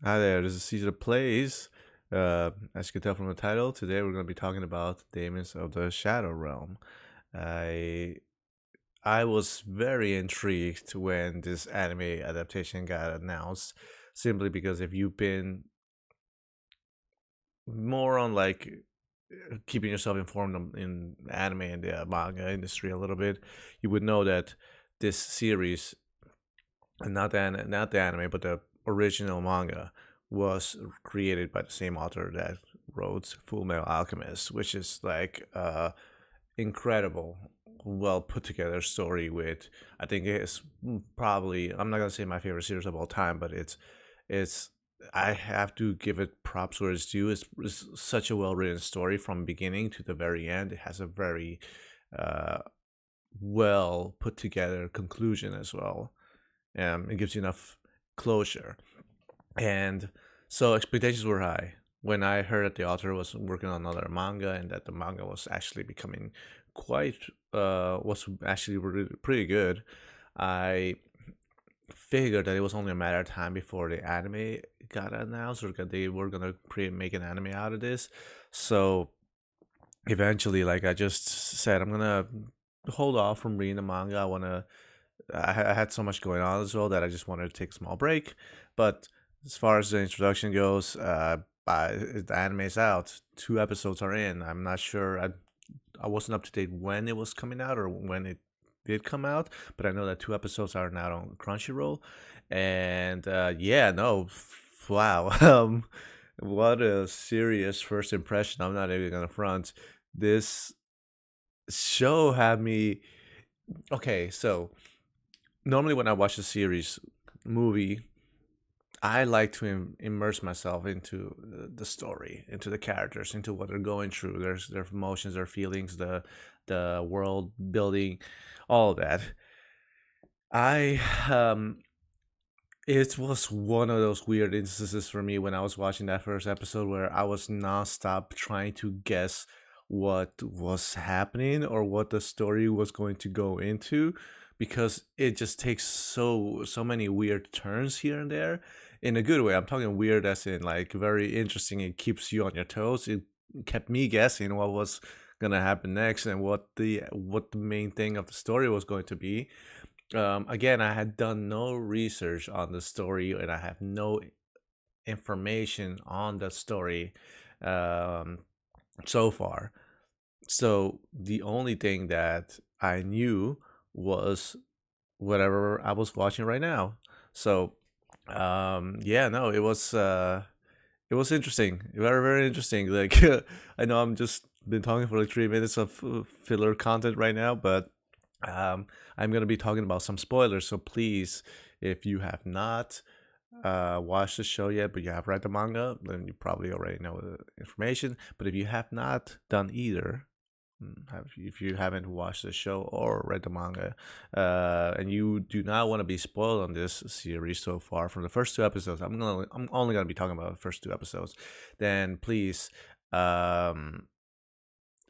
Hi there, this is Caesar Plays. As you can tell from the title, today we're going to be talking about Daemons of the Shadow Realm. I I was very intrigued when this anime adaptation got announced, simply because if you've been more on keeping yourself informed in anime and the manga industry a little bit, you would know that this series, and not the anime, but the original manga was created by the same author that wrote Full Metal Alchemist, which is like incredible, well put together story with I think it's probably I'm not gonna say my favorite series of all time, but it's I have to give it props where it's due. It's such a well written story from beginning to the very end. It has a very uh, well put together conclusion as well. It gives you enough closure. And so expectations were high. When I heard that the author was working on another manga and that the manga was actually becoming quite, was actually really pretty good, I figured that it was only a matter of time before the anime got announced or that they were gonna make an anime out of this. So eventually, like I just said, I'm gonna hold off from reading the manga. I had so much going on as well that I just wanted to take a small break. But as far as the introduction goes, the anime's out. 2 episodes are in. I'm not sure. I wasn't up to date when it was coming out or when it did come out, but I know that 2 episodes are now on Crunchyroll. And yeah, no, wow. What a serious first impression. I'm not even gonna front. This show had me. Okay, so normally when I watch a series movie, I like to immerse myself into the story, into the characters, into what they're going through, their emotions, their feelings, the world building, all of that. I It was one of those weird instances for me when I was watching that first episode where I was nonstop trying to guess what was happening or what the story was going to go into, because it just takes so many weird turns here and there in a good way. I'm talking weird as in like very interesting. It keeps you on your toes. It kept me guessing what was gonna happen next and what the main thing of the story was going to be. Again, I had done no research on the story and I have no information on the story um, so far. So the only thing that I knew was whatever I was watching right now. So yeah, no, it was interesting, very interesting. Like I know I'm just been talking for like 3 minutes of filler content right now, but I'm going to be talking about some spoilers. So please, if you have not watched the show yet, but you have read the manga, then you probably already know the information. But if you have not done either, if you haven't watched the show or read the manga, and you do not want to be spoiled on this series so far from the first 2 episodes, I'm only gonna be talking about the first 2 episodes. Then please, the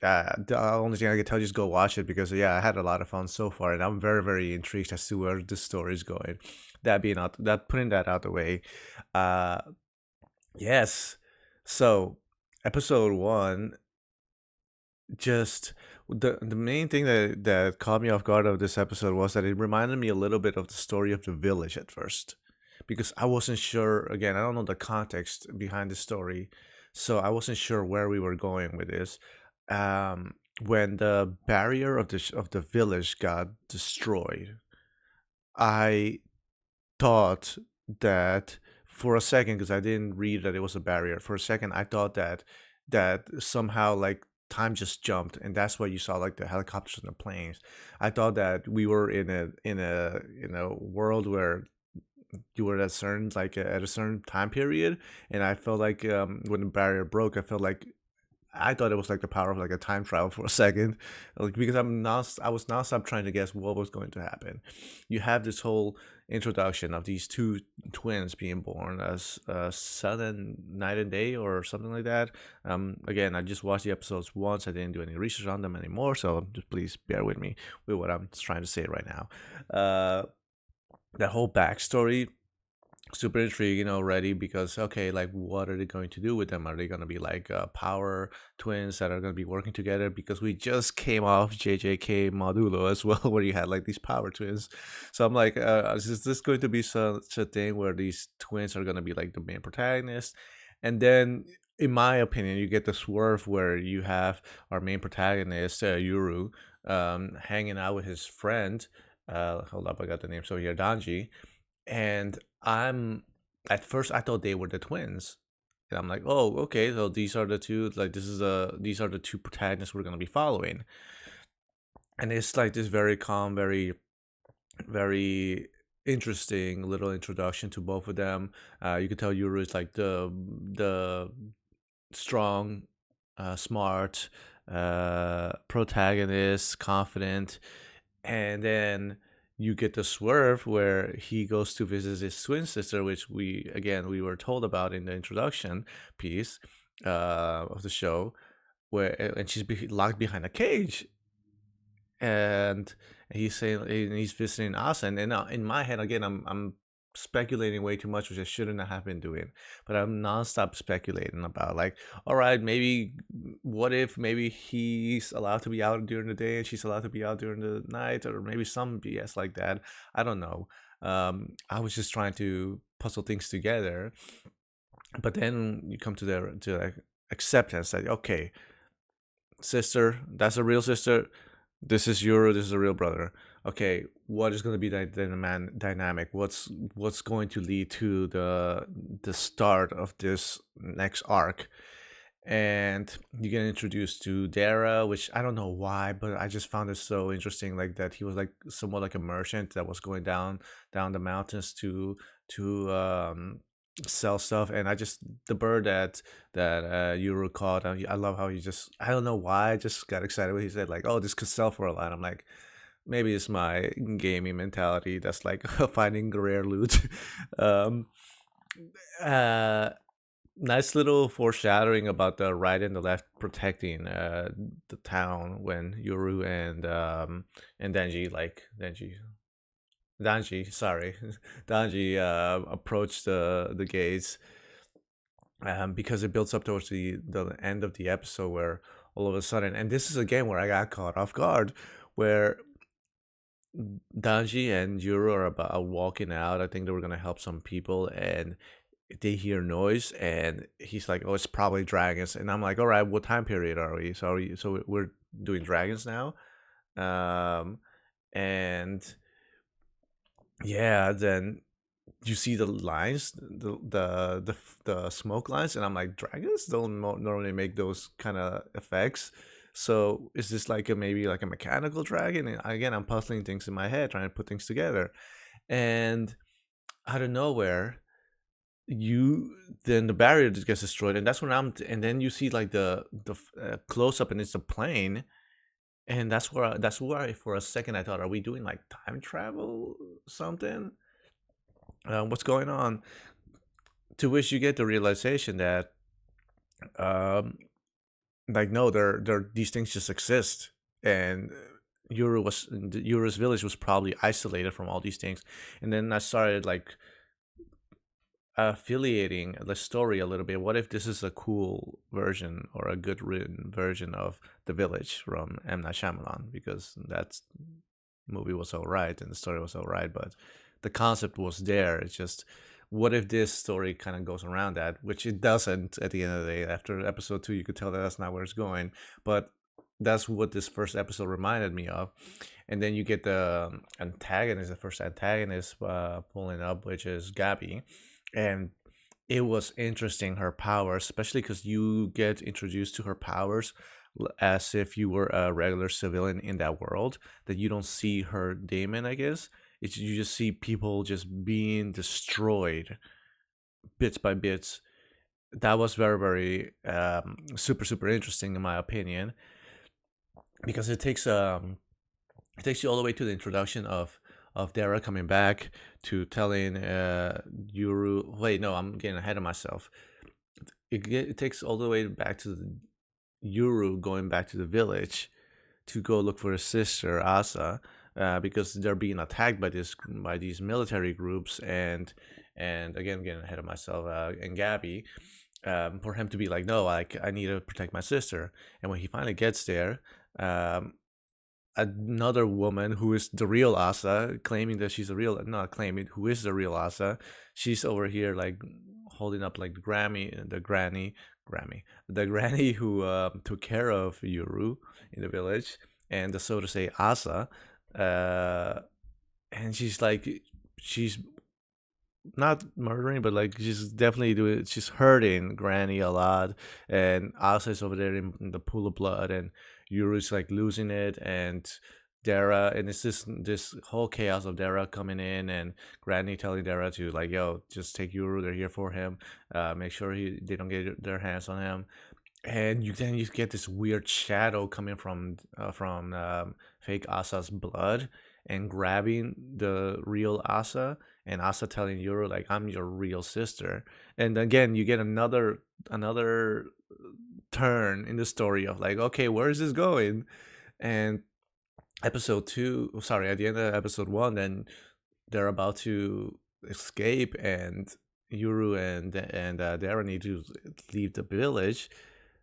only thing I can tell you is go watch it, because yeah, I had a lot of fun so far, and I'm very intrigued as to where this story is going. Putting that out the way, uh, yes. So episode one, just the main thing that caught me off guard of this episode was that it reminded me a little bit of the story of the village at first, because I wasn't sure. Again, I don't know the context behind the story, so I wasn't sure where we were going with this. When the barrier of the village got destroyed, I thought that for a second, because I didn't read that it was a barrier. For a second, I thought that somehow like time just jumped, and that's why you saw like the helicopters and the planes. I thought that we were in a world where you were at a certain at a certain time period, and I felt like when the barrier broke, I thought it was like the power of like a time travel for a second, like because I was nonstop trying to guess what was going to happen. You have this whole introduction of these two twins being born as sun and night and day or something like that. Again, I just watched the episodes once. I didn't do any research on them anymore, so just please bear with me with what I'm trying to say right now. That whole backstory super intriguing already because okay, like what are they going to do with them? Are they going to be like power twins that are going to be working together? Because we just came off JJK Modulo as well, where you had like these power twins. So I'm like, is this going to be such a thing where these twins are going to be like the main protagonists? And then, in my opinion, you get the swerve where you have our main protagonist, Yuru, hanging out with his friend. Hold up, I got the name. So here, Danji, and I'm at first I thought they were the twins. And I'm like, oh, okay, so these are the two, like these are the two protagonists we're gonna be following. And it's like this very calm, very interesting little introduction to both of them. You can tell Yuru is like the strong, smart, protagonist, confident, and then you get the swerve where he goes to visit his twin sister, which we were told about in the introduction piece of the show, where and she's locked behind a cage, and he's saying and he's visiting us, and then in my head again, I'm speculating way too much, which I shouldn't have been doing, but I'm nonstop speculating about like, all right, maybe what if maybe he's allowed to be out during the day and she's allowed to be out during the night, or maybe some BS like that. I don't know. I was just trying to puzzle things together, but then you come to like acceptance that okay, sister, that's a real sister. This is Euro. This is a real brother. Okay, what is going to be the man dynamic? What's going to lead to the start of this next arc? And you get introduced to Dara, which I don't know why, but I just found it so interesting. Like that he was like somewhat like a merchant that was going down the mountains to sell stuff. And I just the bird that Euro caught. I love how he just I don't know why I just got excited when he said like, oh, this could sell for a lot. I'm like, maybe it's my gaming mentality that's like finding rare loot. um, uh, Nice little foreshadowing about the right and the left protecting the town when Yoru and Danji, sorry, Danji approached the gates, because it builds up towards the end of the episode where all of a sudden, and this is again where I got caught off guard, where Danji and Juro are about walking out. I think they were gonna help some people, and they hear noise, and he's like, "Oh, it's probably dragons." And I'm like, "All right, what time period are we? So we're doing dragons now." Um, and yeah, then you see the lines, the smoke lines, and I'm like, dragons don't normally make those kind of effects. So is this like a maybe like a mechanical dragon? And again, I'm puzzling things in my head, trying to put things together, and out of nowhere, you then the barrier just gets destroyed, and that's when and then you see like the close up, and it's a plane, and that's where for a second I thought, are we doing like time travel something? What's going on? To which you get the realization that um like no, there these things just exist, and Yuru's village was probably isolated from all these things. And then I started like affiliating the story a little bit. What if this is a cool version or a good written version of The Village from M. Night Shyamalan? Because that movie was all right and the story was all right, but the concept was there. It's just, what if this story kind of goes around that, which it doesn't at the end of the day. After episode 2, you could tell that that's not where it's going, but that's what this first episode reminded me of. And then you get the antagonist, the first antagonist pulling up, which is Gabby, and it was interesting her powers, especially because you get introduced to her powers as if you were a regular civilian in that world, that you don't see her daemon, I guess. You just see people just being destroyed bits by bits. That was very super interesting in my opinion, because it takes you all the way to the introduction of Dara coming back, to telling Yuru. Wait, no, I'm getting ahead of myself. It takes all the way back to Yuru going back to the village to go look for his sister Asa, because they're being attacked by these military groups, and again, getting ahead of myself, and Gabby, for him to be like, no, like I need to protect my sister. And when he finally gets there, um, another woman who is the real Asa, claiming that she's the real, not claiming, who is the real Asa, she's over here like holding up like the granny who took care of Yuru in the village, and the so to say Asa, uh, and she's like, she's not murdering, but like she's definitely doing. She's hurting Granny a lot, and Asa is over there in the pool of blood, and Yuru's like losing it, and Dara, and it's this whole chaos of Dara coming in, and Granny telling Dara to like, yo, just take Yuru. They're here for him. Make sure they don't get their hands on him. And you get this weird shadow coming from fake Asa's blood and grabbing the real Asa, and Asa telling Yuru like, I'm your real sister. And again you get another turn in the story of like, okay, where is this going? And episode two, sorry, at the end of episode one, then they're about to escape, and Yuru and Dara need to leave the village,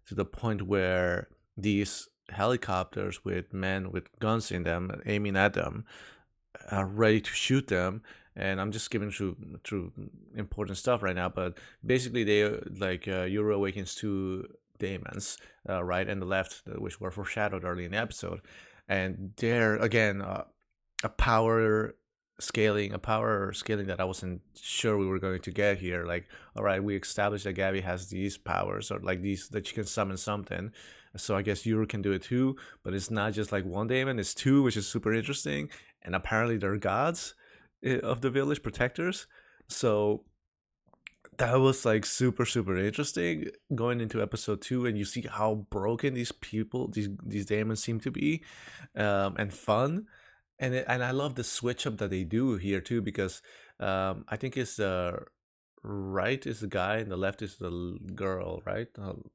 to the point where these helicopters with men with guns in them aiming at them are ready to shoot them. And I'm just skipping through important stuff right now, but basically they like Euro awakens two Daemons, right and the left, which were foreshadowed early in the episode, and they're again a power scaling that I wasn't sure we were going to get here. Like, all right, we established that Gabby has these powers, or like these, that she can summon something. So I guess Yuru can do it too, but it's not just like one Daemon, it's two, which is super interesting. And apparently they're gods of the village, protectors. So that was like super interesting going into episode two, and you see how broken these people, these Daemons seem to be, and fun. And I love the switch up that they do here too, because I think it's the right is the guy and the left is the girl, right?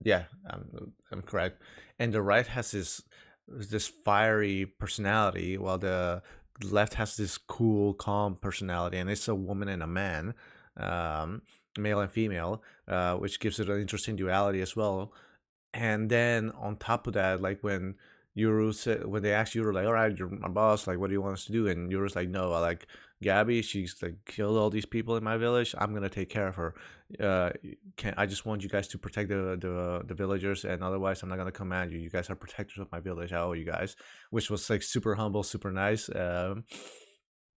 Yeah, I'm correct. And the right has this fiery personality, while the left has this cool, calm personality, and it's a woman and a man, um, male and female, which gives it an interesting duality as well. And then on top of that, like when Yuru said, when they asked Yuru like, all right, you're my boss, like what do you want us to do? And Yuru's like, no, I like Gabby, she's like killed all these people in my village, I'm gonna take care of her. Can I just want you guys to protect the villagers, and otherwise I'm not gonna command you. You guys are protectors of my village, I owe you guys. Which was like super humble, super nice.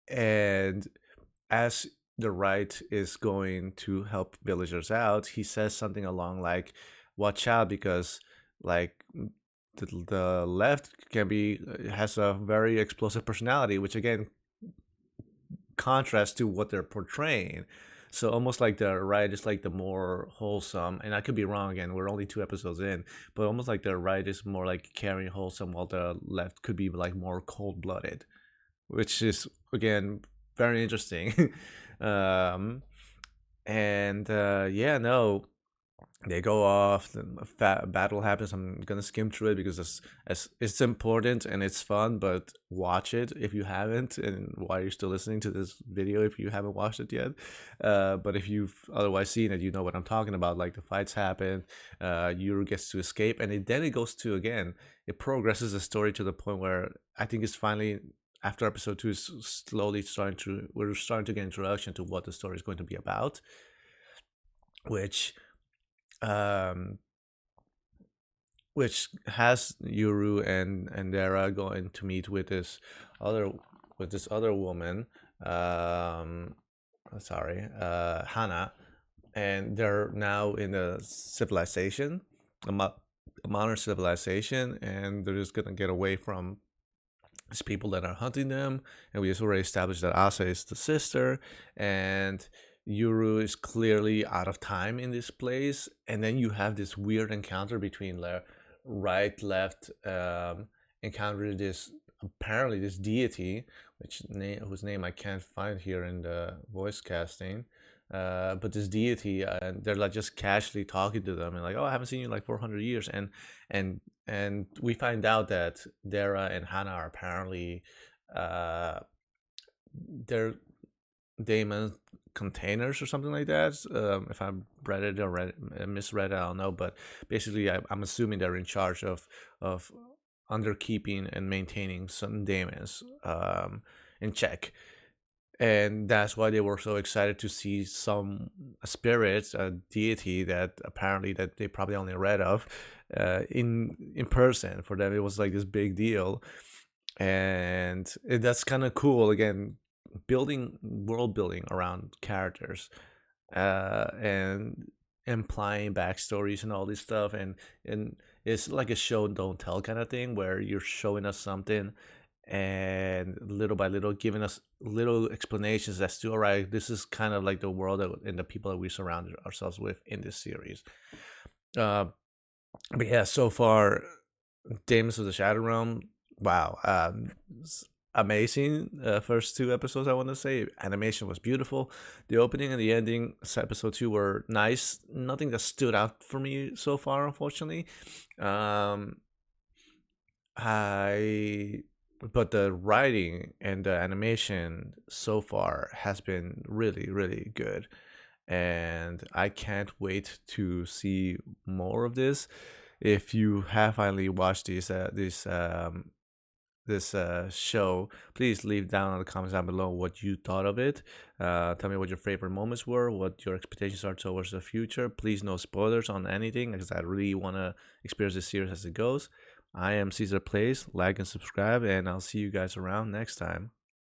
And as the right is going to help villagers out, he says something along like, watch out, because like the left can be has a very explosive personality, which again contrasts to what they're portraying. So almost like the right is like the more wholesome, and I could be wrong again, we're only two episodes in, but almost like the right is more like caring, wholesome, while the left could be like more cold-blooded, which is again very interesting. um and yeah, no, they go off, then a battle happens. I'm gonna skim through it because it's important and it's fun, but watch it if you haven't, and why you're still listening to this video if you haven't watched it yet. But if you've otherwise seen it, you know what I'm talking about. Like the fights happen, Yuru gets to escape, and then it goes to, again, it progresses the story to the point where I think it's finally, after episode two, is slowly we're starting to get introduction to what the story is going to be about, which um has Yuru and Dara going to meet other with this other woman, um sorry, Hannah, and they're now in a civilization, a modern civilization, and they're just gonna get away from these people that are hunting them. And we just already established that Asa is the sister, and Yuru is clearly out of time in this place. And then you have this weird encounter between right, left, encounter this, apparently this deity, whose name I can't find here in the voice casting. But this deity, and they're like just casually talking to them, and like, oh, I haven't seen you in like 400 years. And we find out that Dara and Hannah are apparently they're Daemons containers or something like that. If I read it or misread it, I don't know. But basically, I'm assuming they're in charge of underkeeping and maintaining some daemons in check, and that's why they were so excited to see some spirits, a deity that apparently that they probably only read of in person. For them, it was like this big deal, and that's kind of cool. Again, building world building around characters and implying backstories and all this stuff, and it's like a show don't tell kind of thing where you're showing us something and little by little giving us little explanations as to, all right, this is kind of like the world and the people that we surround ourselves with in this series. uh but yeah, so far, Daemons of the Shadow Realm, wow, amazing. First two episodes, I want to say, animation was beautiful. The opening and the ending, episode 2, were nice. Nothing that stood out for me so far, unfortunately. um I But the writing and the animation so far has been really, really good, and I can't wait to see more of this. If you have finally watched this show, please leave down in the comments down below what you thought of it. Tell me what your favorite moments were, what your expectations are towards the future. Please, no spoilers on anything, because I really want to experience this series as it goes. I am Caesar Plays. Like and subscribe, and I'll see you guys around next time.